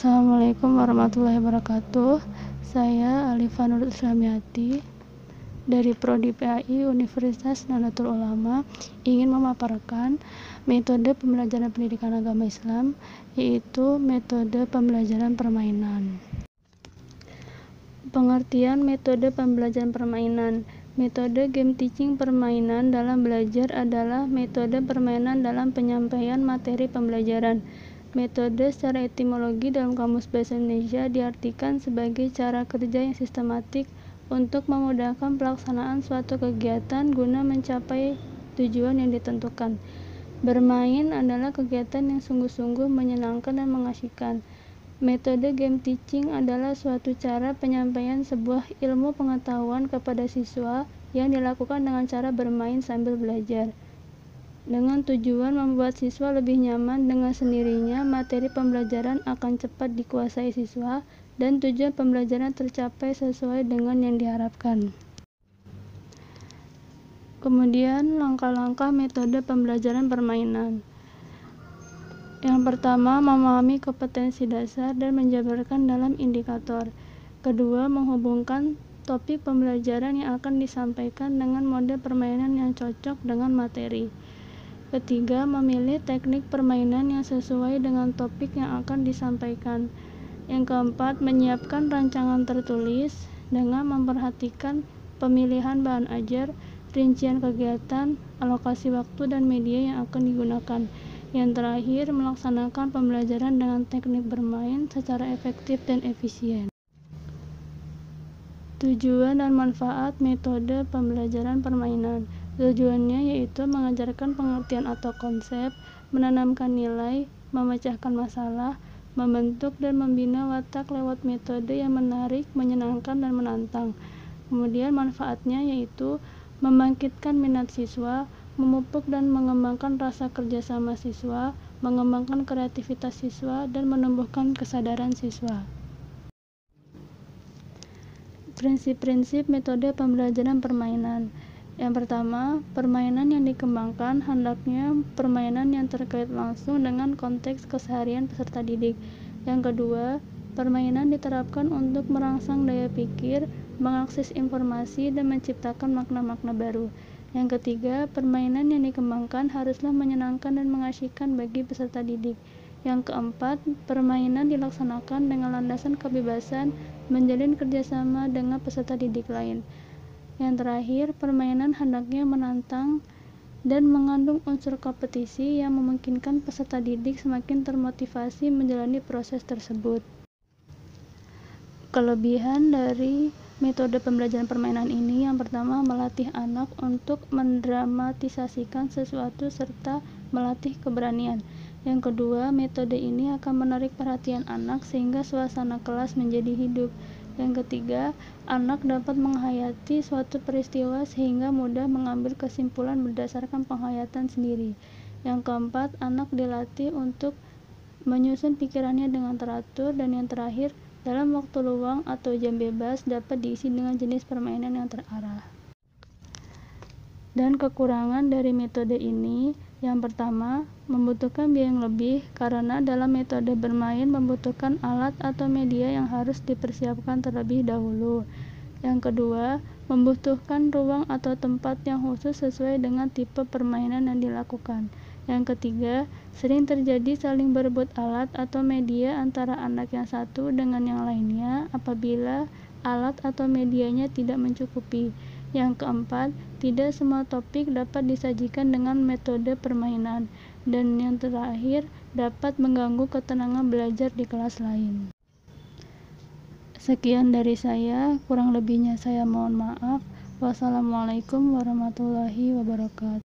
Assalamualaikum warahmatullahi wabarakatuh. Saya Alifah Nur Islamiati dari Prodi PAI Universitas Nahdlatul Ulama ingin memaparkan metode pembelajaran pendidikan agama Islam, yaitu metode pembelajaran permainan. Pengertian metode pembelajaran permainan. Metode game teaching permainan dalam belajar adalah metode permainan dalam penyampaian materi pembelajaran. Metode secara etimologi dalam Kamus Bahasa Indonesia diartikan sebagai cara kerja yang sistematik untuk memudahkan pelaksanaan suatu kegiatan guna mencapai tujuan yang ditentukan. Bermain adalah kegiatan yang sungguh-sungguh menyenangkan dan mengasyikkan. Metode game teaching adalah suatu cara penyampaian sebuah ilmu pengetahuan kepada siswa yang dilakukan dengan cara bermain sambil belajar. Dengan tujuan membuat siswa lebih nyaman dengan sendirinya, materi pembelajaran akan cepat dikuasai siswa dan tujuan pembelajaran tercapai sesuai dengan yang diharapkan. Kemudian, langkah-langkah metode pembelajaran permainan. Yang pertama, memahami kompetensi dasar dan menjabarkan dalam indikator. Kedua, menghubungkan topik pembelajaran yang akan disampaikan dengan model permainan yang cocok dengan materi. Ketiga, memilih teknik permainan yang sesuai dengan topik yang akan disampaikan. Yang keempat, menyiapkan rancangan tertulis dengan memperhatikan pemilihan bahan ajar, rincian kegiatan, alokasi waktu dan media yang akan digunakan. Yang terakhir, melaksanakan pembelajaran dengan teknik bermain secara efektif dan efisien. Tujuan dan manfaat metode pembelajaran permainan. Tujuannya yaitu mengajarkan pengertian atau konsep, menanamkan nilai, memecahkan masalah, membentuk dan membina watak lewat metode yang menarik, menyenangkan, dan menantang. Kemudian manfaatnya yaitu membangkitkan minat siswa, memupuk dan mengembangkan rasa kerjasama siswa, mengembangkan kreativitas siswa, dan menumbuhkan kesadaran siswa. Prinsip-prinsip metode pembelajaran permainan. Yang pertama, permainan yang dikembangkan hendaknya permainan yang terkait langsung dengan konteks keseharian peserta didik. Yang kedua, permainan diterapkan untuk merangsang daya pikir, mengakses informasi, dan menciptakan makna-makna baru. Yang ketiga, permainan yang dikembangkan haruslah menyenangkan dan mengasyikkan bagi peserta didik. Yang keempat, permainan dilaksanakan dengan landasan kebebasan, menjalin kerjasama dengan peserta didik lain. Yang terakhir, permainan hendaknya menantang dan mengandung unsur kompetisi yang memungkinkan peserta didik semakin termotivasi menjalani proses tersebut. Kelebihan dari metode pembelajaran permainan ini, yang pertama, melatih anak untuk mendramatisasikan sesuatu serta melatih keberanian. Yang kedua, metode ini akan menarik perhatian anak sehingga suasana kelas menjadi hidup. Yang ketiga, anak dapat menghayati suatu peristiwa sehingga mudah mengambil kesimpulan berdasarkan penghayatan sendiri. Yang keempat, anak dilatih untuk menyusun pikirannya dengan teratur. Dan yang terakhir, dalam waktu luang atau jam bebas dapat diisi dengan jenis permainan yang terarah. Dan kekurangan dari metode ini, yang pertama, membutuhkan biaya yang lebih karena dalam metode bermain membutuhkan alat atau media yang harus dipersiapkan terlebih dahulu. Yang kedua, membutuhkan ruang atau tempat yang khusus sesuai dengan tipe permainan yang dilakukan. Yang ketiga, sering terjadi saling berebut alat atau media antara anak yang satu dengan yang lainnya apabila alat atau medianya tidak mencukupi. Yang keempat, tidak semua topik dapat disajikan dengan metode permainan. Dan yang terakhir, dapat mengganggu ketenangan belajar di kelas lain. Sekian dari saya, kurang lebihnya saya mohon maaf. Wassalamualaikum warahmatullahi wabarakatuh.